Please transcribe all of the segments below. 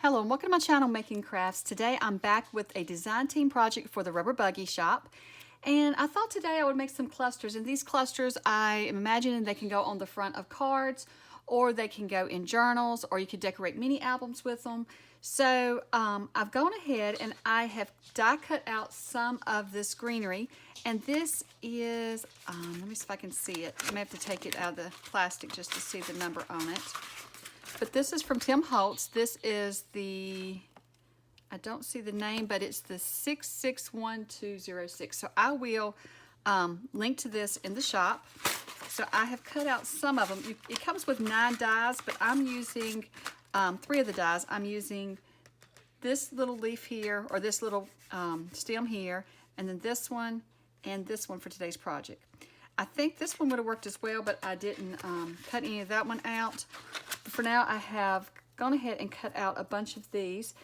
Hello and welcome to my channel, Making Crafts. Today I'm back with a design team project for the Rubber Buggy shop. And I thought today I would make some clusters. And these clusters, I am imagining they can go on the front of cards, or they can go in journals, or you could decorate mini albums with them. So I've gone ahead and I have die cut out some of this greenery. And this is, let me see if I can see it. I may have to take it out of the plastic just to see the number on it. But this is from Tim Holtz. This is the, I don't see the name, but it's the 661206. So I will link to this in the shop. So I have cut out some of them. It comes with 9 dies, but I'm using 3 of the dies. I'm using this little leaf here, or this little stem here, and then this one and this one for today's project. I think this one would have worked as well, but I didn't cut any of that one out. For now, I have gone ahead and cut out a bunch of these,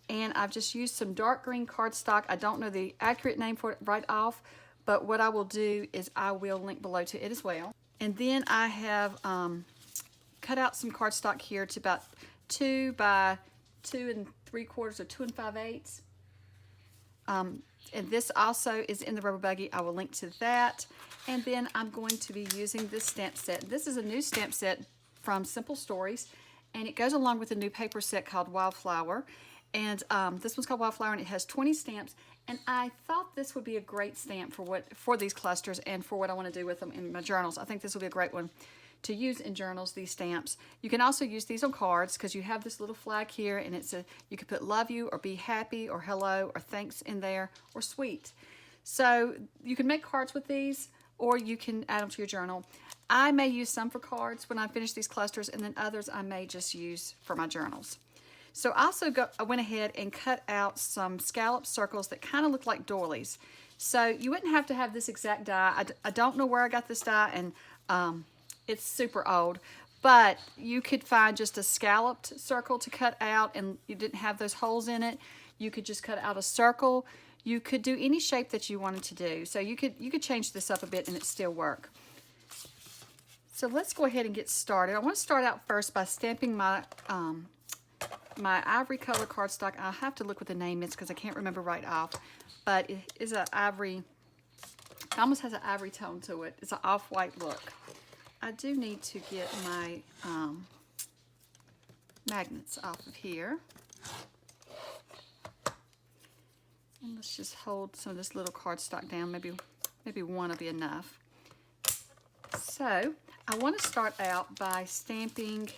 and I've just used some dark green cardstock. I don't know the accurate name for it right off, but what I will do is I will link below to it as well. And then I have cut out some cardstock here to about 2 by 2 3/4 or 2 5/8. And this also is in the Rubber Buggy. I will link to that. And then I'm going to be using this stamp set. This is a new stamp set from Simple Stories, and it goes along with a new paper set called Wildflower. And this one's called Wildflower, and it has 20 stamps. And I thought this would be a great stamp for these clusters and for what I want to do with them in my journals. I think this will be a great one to use in journals, these stamps. You can also use these on cards because you have this little flag here, and you could put love you or be happy or hello or thanks in there or sweet. So you can make cards with these, or you can add them to your journal. I may use some for cards when I finish these clusters, and then others I may just use for my journals. So I went ahead and cut out some scallop circles that kind of look like doilies. So you wouldn't have to have this exact die. I don't know where I got this die, and it's super old, but you could find just a scalloped circle to cut out, and you didn't have those holes in it. You could just cut out a circle. You could do any shape that you wanted to do. So you could change this up a bit and it still work. So let's go ahead and get started. I want to start out first by stamping my my ivory color cardstock. I'll have to look what the name is because I can't remember right off, but it is an ivory. It almost has an ivory tone to it. It's an off-white look. I do need to get my magnets off of here. And let's just hold some of this little cardstock down. Maybe one will be enough. So I want to start out by stamping.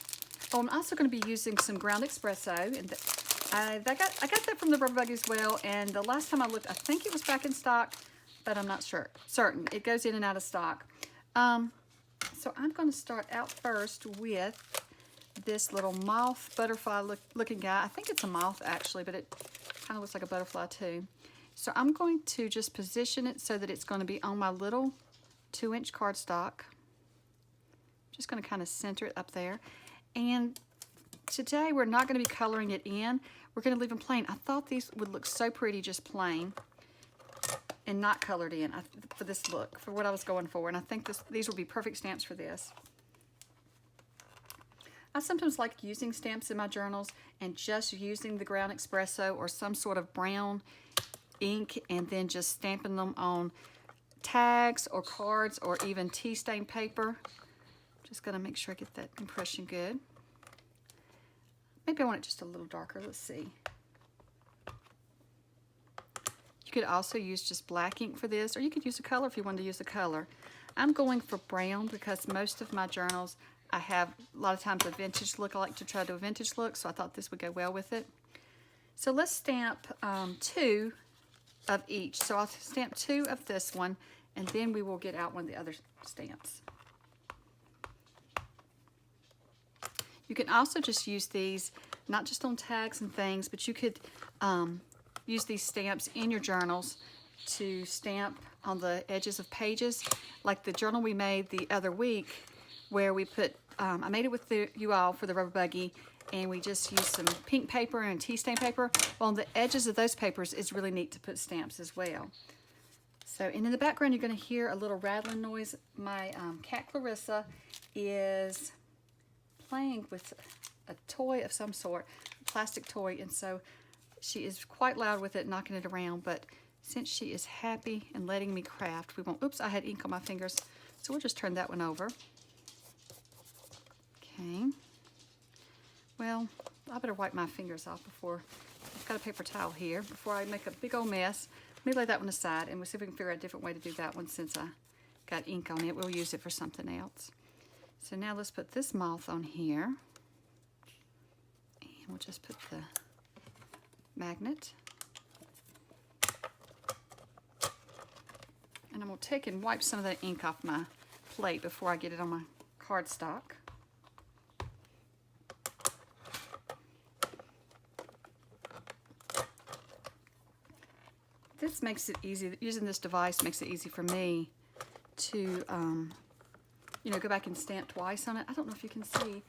Oh, I'm also going to be using some ground espresso, and I got that from the Rubber Buggy as well. And the last time I looked, I think it was back in stock, but I'm not certain. It goes in and out of stock. So I'm going to start out first with this little moth butterfly looking guy. I think it's a moth actually, but it kind of looks like a butterfly too. So I'm going to just position it so that it's going to be on my little 2-inch cardstock. Just going to kind of center it up there. And today we're not going to be coloring it in. We're going to leave them plain. I thought these would look so pretty just plain and not colored in for this look, for what I was going for. And I think these will be perfect stamps for this. I sometimes like using stamps in my journals and just using the ground espresso or some sort of brown ink and then just stamping them on tags or cards or even tea stain paper. Just gonna make sure I get that impression good. Maybe I want it just a little darker. Let's see. You could also use just black ink for this, or you could use a color if you wanted to use a color. I'm going for brown because most of my journals, I have a lot of times a vintage look. I like to try to do a vintage look, so I thought this would go well with it. So let's stamp 2 of each. So I'll stamp 2 of this one, and then we will get out one of the other stamps. You can also just use these, not just on tags and things, but you could use these stamps in your journals to stamp on the edges of pages, like the journal we made the other week, where we put, I made it with you all for the Rubber Buggy, and we just used some pink paper and tea stain paper. Well, on the edges of those papers, it's really neat to put stamps as well. So, and in the background, you're going to hear a little rattling noise. My cat Clarissa is playing with a toy of some sort. I'm plastic toy, and so she is quite loud with it, knocking it around, but since she is happy and letting me craft, we won't, oops, I had ink on my fingers, so we'll just turn that one over. Okay. Well, I better wipe my fingers off before, I've got a paper towel here, before I make a big old mess. Let me lay that one aside, and we'll see if we can figure out a different way to do that one since I got ink on it. We'll use it for something else. So now let's put this moth on here. And we'll just put the magnet. And I'm going to take and wipe some of that ink off my plate before I get it on my cardstock. This makes it easy, using this device makes it easy for me to, you know, go back and stamp twice on it. I don't know if you can see,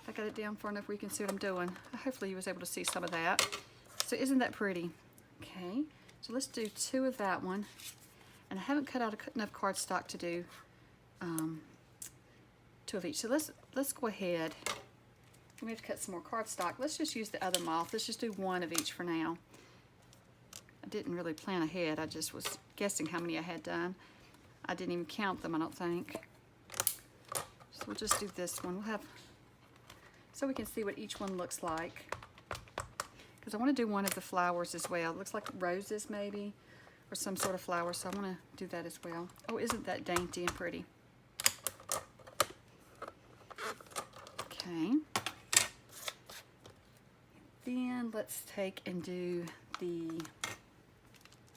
if I got it down far enough where you can see what I'm doing. Hopefully you was able to see some of that. So isn't that pretty? Okay, so let's do 2 of that one. And I haven't cut out enough cardstock to do 2 of each. So let's go ahead. We have to cut some more cardstock. Let's just use the other moth. Let's just do 1 of each for now. I didn't really plan ahead. I just was guessing how many I had done. I didn't even count them, I don't think. So we'll just do this one. We'll have, so we can see what each one looks like. Because I want to do one of the flowers as well. It looks like roses maybe, or some sort of flower, so I want to do that as well. Oh, isn't that dainty and pretty? Okay. Then let's take and do the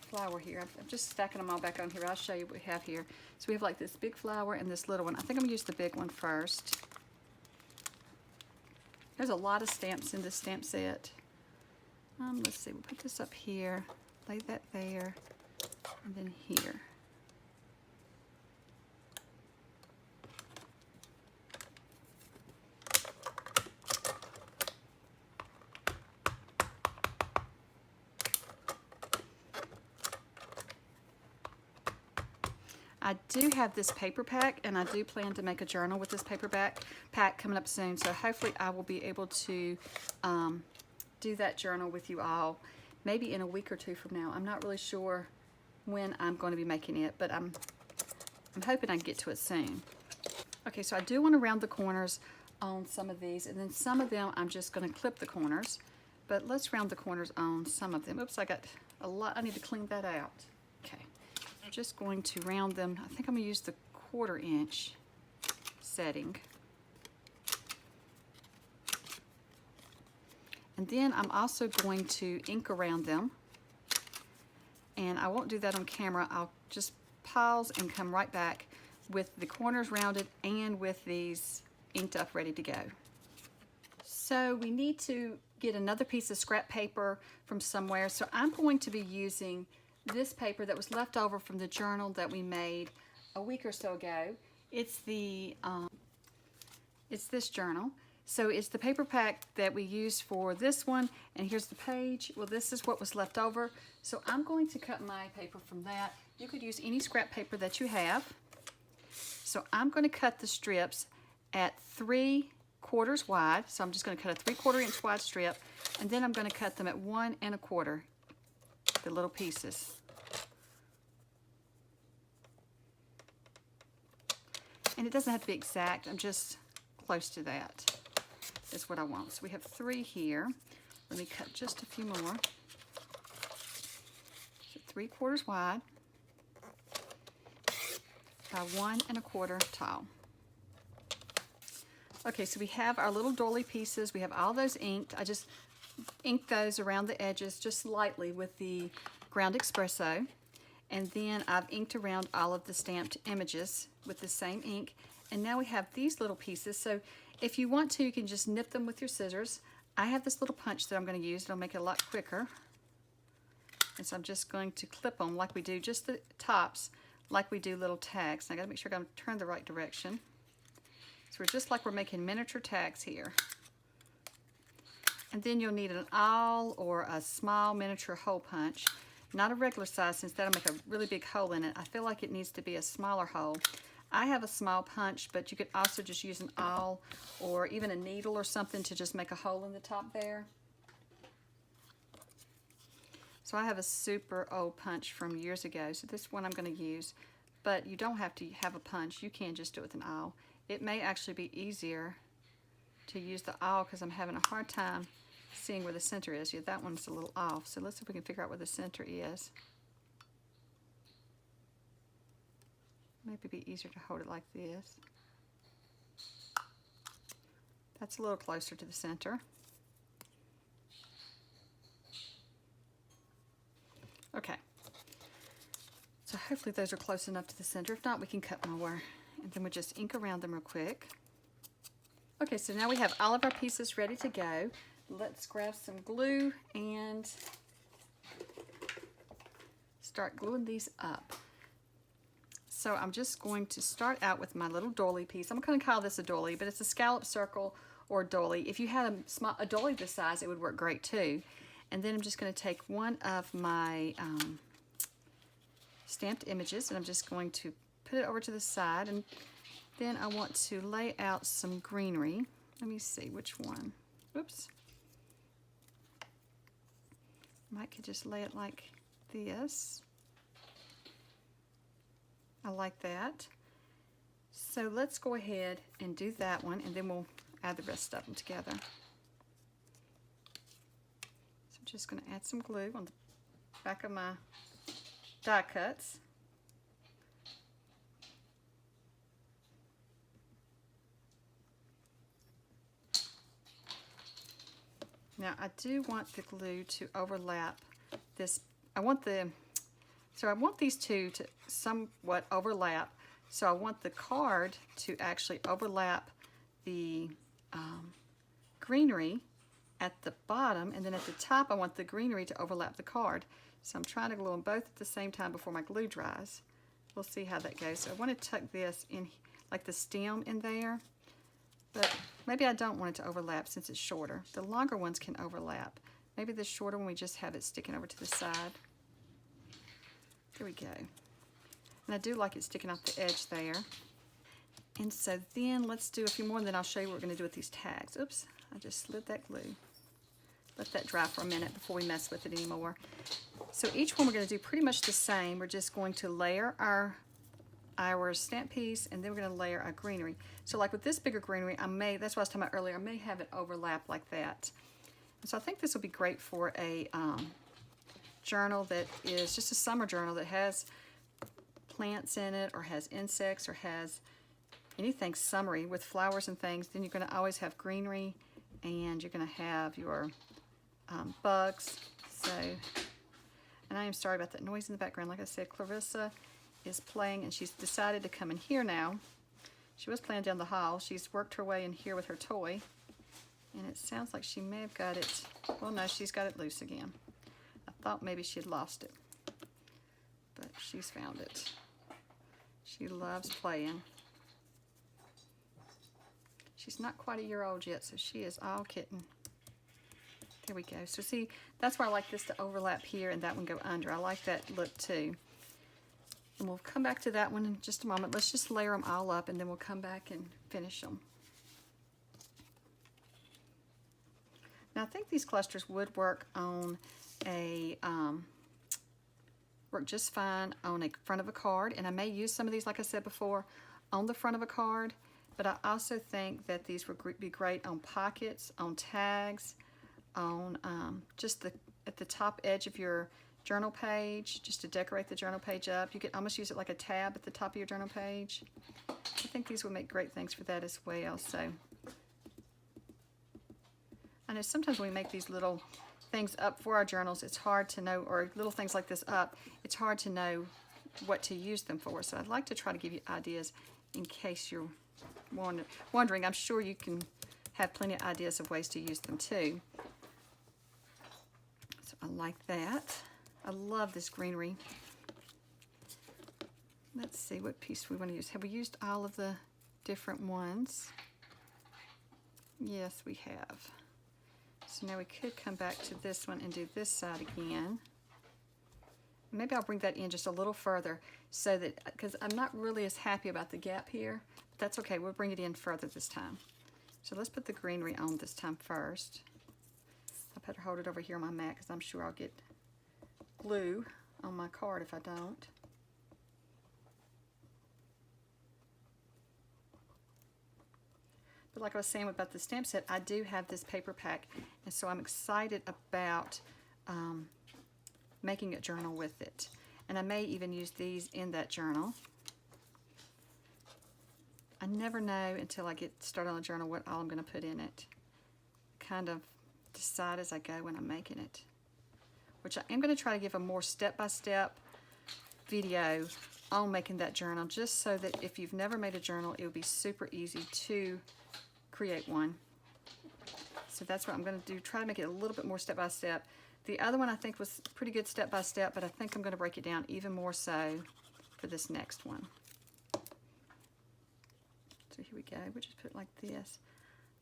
flower here. I'm just stacking them all back on here. I'll show you what we have here. So we have like this big flower and this little one. I think I'm going to use the big one first. There's a lot of stamps in this stamp set. Let's see, we'll put this up here, lay that there, and then here. I do have this paper pack, and I do plan to make a journal with this paper pack coming up soon, so hopefully I will be able to do that journal with you all maybe in a week or 2 from now. I'm not really sure when I'm going to be making it, but I'm hoping I can get to it soon. Okay, so I do want to round the corners on some of these, and then some of them I'm just going to clip the corners, but let's round the corners on some of them. Oops, I got a lot. I need to clean that out. Okay, I'm just going to round them. I think I'm going to use the 1/4 inch setting. And then I'm also going to ink around them. And I won't do that on camera. I'll just pause and come right back with the corners rounded and with these inked up ready to go. So we need to get another piece of scrap paper from somewhere. So I'm going to be using this paper that was left over from the journal that we made a week or so ago. It's the it's this journal. So it's the paper pack that we used for this one, and here's the page. Well, this is what was left over. So I'm going to cut my paper from that. You could use any scrap paper that you have. So I'm going to cut the strips at 3/4 wide. So I'm just going to cut a 3/4 inch wide strip, and then I'm going to cut them at 1 1/4, the little pieces. And it doesn't have to be exact. I'm just close to that. Is what I want. So we have 3 here. Let me cut just a few more. So 3/4 wide by 1 1/4 tall. Okay, so we have our little doily pieces. We have all those inked. I just inked those around the edges just lightly with the ground espresso. And then I've inked around all of the stamped images with the same ink. And now we have these little pieces. So if you want to, you can just nip them with your scissors. I have this little punch that I'm going to use. It'll make it a lot quicker. And so I'm just going to clip them like we do, just the tops, like we do little tags. And I got to make sure I'm turn the right direction. So we're just like we're making miniature tags here. And then you'll need an awl or a small miniature hole punch. Not a regular size, since that'll make a really big hole in it. I feel like it needs to be a smaller hole. I have a small punch, but you could also just use an awl or even a needle or something to just make a hole in the top there. So I have a super old punch from years ago, so this one I'm going to use. But you don't have to have a punch, you can just do it with an awl. It may actually be easier to use the awl because I'm having a hard time seeing where the center is. Yeah, that one's a little off, so let's see if we can figure out where the center is. Maybe be easier to hold it like this. That's a little closer to the center. Okay. So hopefully those are close enough to the center. If not, we can cut more. And then we'll just ink around them real quick. Okay, so now we have all of our pieces ready to go. Let's grab some glue and start gluing these up. So I'm just going to start out with my little doily piece. I'm going to call this a doily, but it's a scallop circle or doily. If you had a doily this size, it would work great too. And then I'm just going to take one of my stamped images and I'm just going to put it over to the side, and then I want to lay out some greenery. Let me see which one. Oops. Might could just lay it like this. I like that. So let's go ahead and do that one, and then we'll add the rest of them together. So I'm just going to add some glue on the back of my die cuts. Now I do want the glue to overlap this. I want these two to somewhat overlap. So I want the card to actually overlap the greenery at the bottom, and then at the top I want the greenery to overlap the card. So I'm trying to glue them both at the same time before my glue dries. We'll see how that goes. So I want to tuck this in, like the stem in there, but maybe I don't want it to overlap since it's shorter. The longer ones can overlap. Maybe the shorter one we just have it sticking over to the side. There we go. And I do like it sticking off the edge there. And so then let's do a few more, and then I'll show you what we're going to do with these tags. Oops, I just slid that glue. Let that dry for a minute before we mess with it anymore. So each one we're going to do pretty much the same. We're just going to layer our stamp piece, and then we're going to layer our greenery. So like with this bigger greenery, that's what I was talking about earlier, I may have it overlap like that. And so I think this will be great for a journal that is just a summer journal that has plants in it, or has insects, or has anything summery with flowers and things. Then you're going to always have greenery, and you're going to have your bugs. So, and I am sorry about that noise in the background. Like I said, Clarissa is playing, and she's decided to come in here now. She was playing down the hall. She's worked her way in here with her toy, and it sounds like she may have got it. Well, no, she's got it loose again. I thought maybe she had lost it, but she's found it. She loves playing. She's not quite a year old yet, so she is all kitten. There we go. So see, that's why I like this to overlap here and that one go under. I like that look too. And we'll come back to that one in just a moment. Let's just layer them all up, and then we'll come back and finish them. Now I think these clusters would work on work just fine on a front of a card, and I may use some of these, like I said before, on the front of a card, but I also think that these would be great on pockets, on tags, on just at the top edge of your journal page, just to decorate the journal page up. You could almost use it like a tab at the top of your journal page. I think these would make great things for that as well. So I know sometimes when we make these little things up for our journals, it's hard to know, or little things like this up, it's hard to know what to use them for. So I'd like to try to give you ideas in case you're wondering. I'm sure you can have plenty of ideas of ways to use them too. So I like that. I love this greenery. Let's see what piece we want to use. Have we used all of the different ones? Yes, we have. So now we could come back to this one and do this side again. Maybe I'll bring that in just a little further, so that, because I'm not really as happy about the gap here, but that's okay. We'll bring it in further this time. So let's put the greenery on this time first. I'll hold it over here on my mat because I'm sure I'll get glue on my card if I don't. But like I was saying about the stamp set, I do have this paper pack, and so I'm excited about making a journal with it. And I may even use these in that journal. I never know until I get started on a journal what all I'm going to put in it. Kind of decide as I go when I'm making it. Which I am going to try to give a more step-by-step video on making that journal, just so that if you've never made a journal, it will be super easy to create one. So that's what I'm going to do, try to make it a little bit more step-by-step. The other one I think was pretty good step-by-step, but I think I'm going to break it down even more so for this next one. So here we go, we'll just put it like this.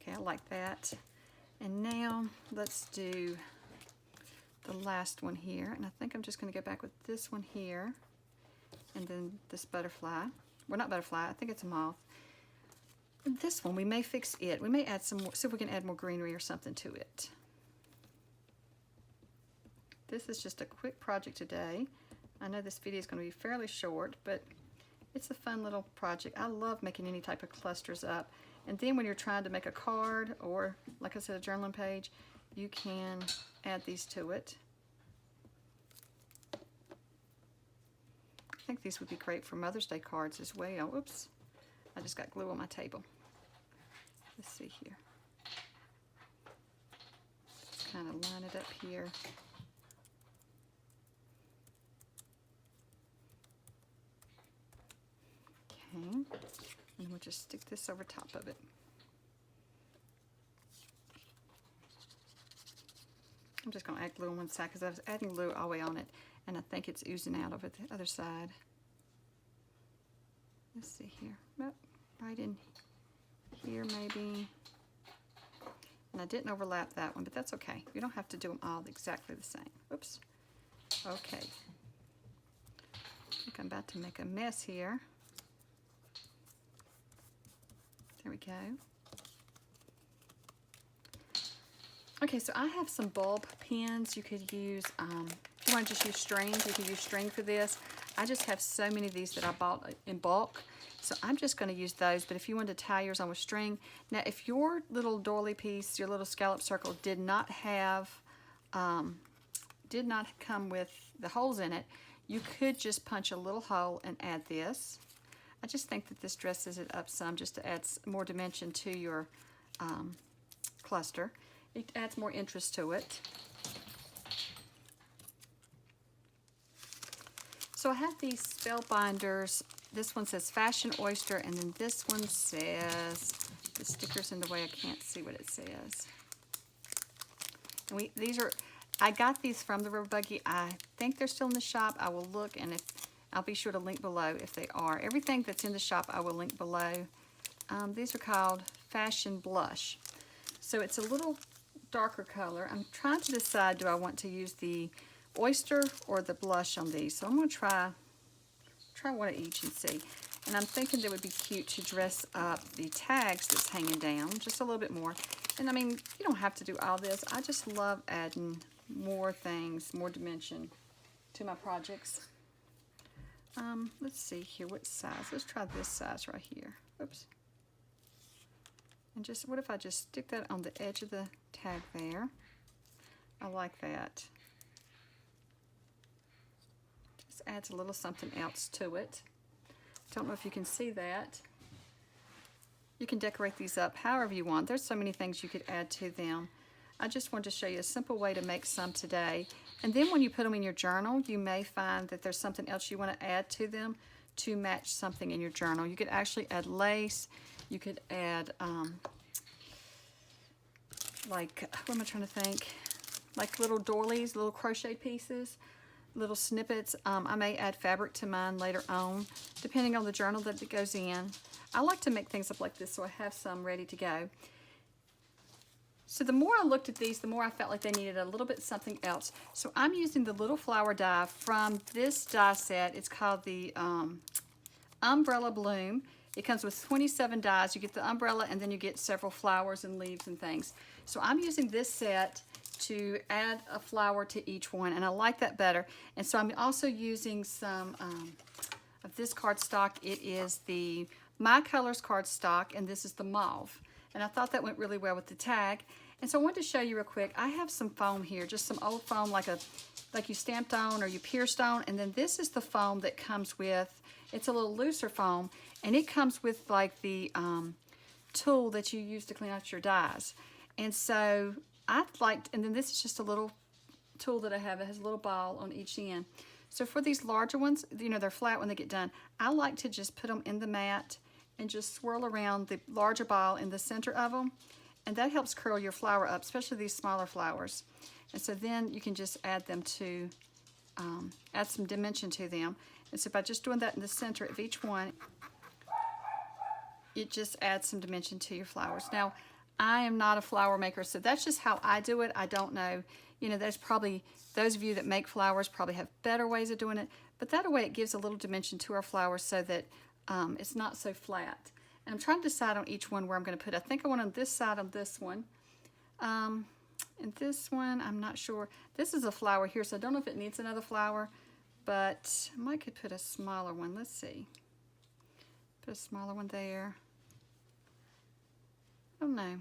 Okay, I like that. And now let's do the last one here, and I think I'm just going to go back with this one here, and then this butterfly. Well, not butterfly, I think it's a moth. And this one, we may fix it. We may add some more, see if we can add more greenery or something to it. This is just a quick project today. I know this video is going to be fairly short, but it's a fun little project. I love making any type of clusters up. And then when you're trying to make a card or, like I said, a journaling page, you can add these to it. I think these would be great for Mother's Day cards as well. Oops, I just got glue on my table. Let's see here. Just kind of line it up here. Okay, and we'll just stick this over top of it. I'm just going to add glue on one side because I was adding glue all the way on it, and I think it's oozing out over the other side. Let's see here. Oh, right in here maybe. And I didn't overlap that one, but that's okay. You don't have to do them all exactly the same. Oops. Okay. I think I'm about to make a mess here. There we go. Okay, so I have some bulb pins you could use. If you want to just use strings, you could use string for this. I just have so many of these that I bought in bulk, so I'm just going to use those. But if you want to tie yours on with string, now if your little doily piece, your little scallop circle did not come with the holes in it, you could just punch a little hole and add this. I just think that this dresses it up some just to add more dimension to your cluster. It adds more interest to it. So I have these spell binders. This one says Fashion Oyster, and then this one says, the sticker's in the way, I can't see what it says. And I got these from the Rubber Buggy. I think they're still in the shop. I will look, and I'll be sure to link below if they are. Everything that's in the shop I will link below. These are called Fashion Blush. So it's a little darker color. I'm trying to decide, do I want to use the oyster or the blush on these? So I'm going to try one of each and see. And I'm thinking that would be cute to dress up the tags that's hanging down just a little bit more. And I mean, you don't have to do all this. I just love adding more things, more dimension to my projects. Let's see here, what size? Let's try this size right here. Oops. And just, what if I just stick that on the edge of the tag there? I like that. Just adds a little something else to it. Don't know if you can see that. You can decorate these up however you want. There's so many things you could add to them. I just wanted to show you a simple way to make some today. And then when you put them in your journal, you may find that there's something else you want to add to them to match something in your journal. You could actually add lace. You could add, like, what am I trying to think? Like little doilies, little crochet pieces, little snippets. I may add fabric to mine later on, depending on the journal that it goes in. I like to make things up like this so I have some ready to go. So the more I looked at these, the more I felt like they needed a little bit something else. So I'm using the little flower die from this die set. It's called the Umbrella Bloom. It comes with 27 dies. You get the umbrella and then you get several flowers and leaves and things. So I'm using this set to add a flower to each one, and I like that better. And so I'm also using some of this cardstock. It is the My Colors cardstock, and this is the mauve. And I thought that went really well with the tag. And so I wanted to show you real quick. I have some foam here, just some old foam like you stamped on or you pierced on. And then this is the foam that comes with, it's a little looser foam, and it comes with like the tool that you use to clean out your dies. And so and then this is just a little tool that I have. It has a little ball on each end. So for these larger ones, you know, they're flat when they get done. I like to just put them in the mat and just swirl around the larger ball in the center of them. And that helps curl your flower up, especially these smaller flowers. And so then you can just add them to, add some dimension to them. And so by just doing that in the center of each one, it just adds some dimension to your flowers. Now, I am not a flower maker, so that's just how I do it. I don't know, you know, there's probably, those of you that make flowers probably have better ways of doing it, but that way it gives a little dimension to our flowers so that it's not so flat. And I'm trying to decide on each one where I'm going to put it. I think I want on this side on this one. And this one, I'm not sure. This is a flower here, so I don't know if it needs another flower, but I might could put a smaller one. Let's see. Put a smaller one there. I don't know.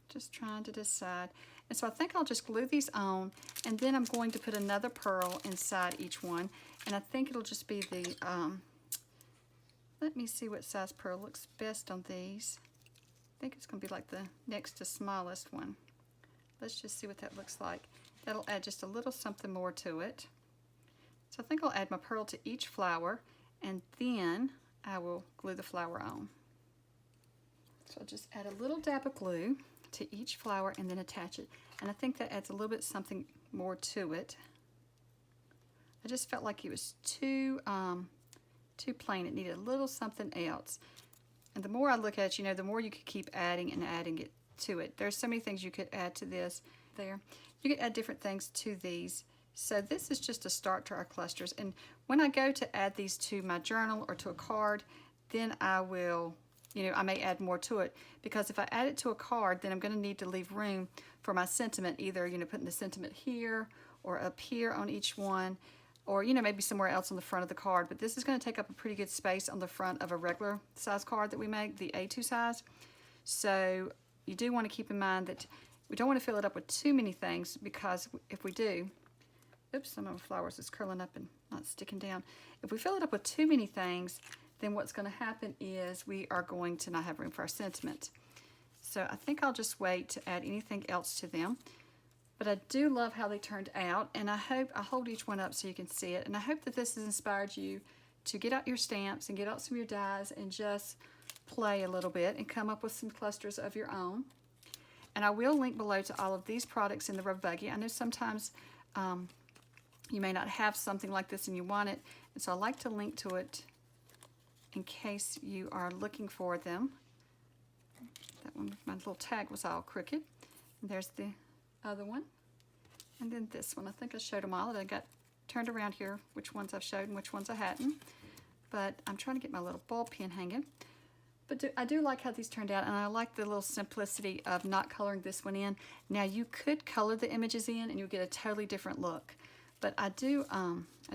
Just trying to decide. And so I think I'll just glue these on, and then I'm going to put another pearl inside each one. And I think it'll just be the, let me see what size pearl looks best on these. I think it's going to be like the next to smallest one. Let's just see what that looks like. That'll add just a little something more to it. So I think I'll add my pearl to each flower, and then I will glue the flower on. So I'll just add a little dab of glue to each flower and then attach it. And I think that adds a little bit something more to it. I just felt like it was too plain. It needed a little something else. And the more I look at it, you know, the more you could keep adding and adding it to it. There's so many things you could add to this there. You could add different things to these. So this is just a start to our clusters. And when I go to add these to my journal or to a card, then I will, you know, I may add more to it, because if I add it to a card, then I'm going to need to leave room for my sentiment, either, you know, putting the sentiment here or up here on each one, or, you know, maybe somewhere else on the front of the card. But this is going to take up a pretty good space on the front of a regular size card that we make, the A2 size. So you do want to keep in mind that we don't want to fill it up with too many things, because if we do, oops, some of the flowers is curling up and not sticking down. If we fill it up with too many things, then what's going to happen is we are going to not have room for our sentiment. So I think I'll just wait to add anything else to them. But I do love how they turned out, and I hope, I'll hold each one up so you can see it, and I hope that this has inspired you to get out your stamps and get out some of your dies and just play a little bit and come up with some clusters of your own. And I will link below to all of these products in the Rubber Buggy. I know sometimes you may not have something like this and you want it, and so I like to link to it in case you are looking for them. That one, my little tag was all crooked. And there's the other one. And then this one, I think I showed them all. I got turned around here, which ones I've showed and which ones I hadn't. But I'm trying to get my little ball pen hanging. But I do like how these turned out, and I like the little simplicity of not coloring this one in. Now you could color the images in and you'll get a totally different look. But I do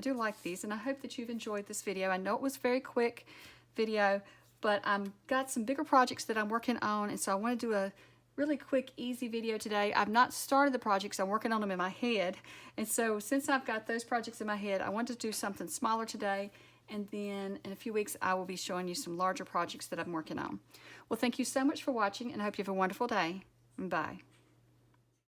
like these, and I hope that you've enjoyed this video. I know it was a very quick video, but I've got some bigger projects that I'm working on, and so I want to do a really quick, easy video today. I've not started the projects. I'm working on them in my head, and so since I've got those projects in my head, I want to do something smaller today, and then in a few weeks I will be showing you some larger projects that I'm working on. Well, thank you so much for watching, and I hope you have a wonderful day. Bye.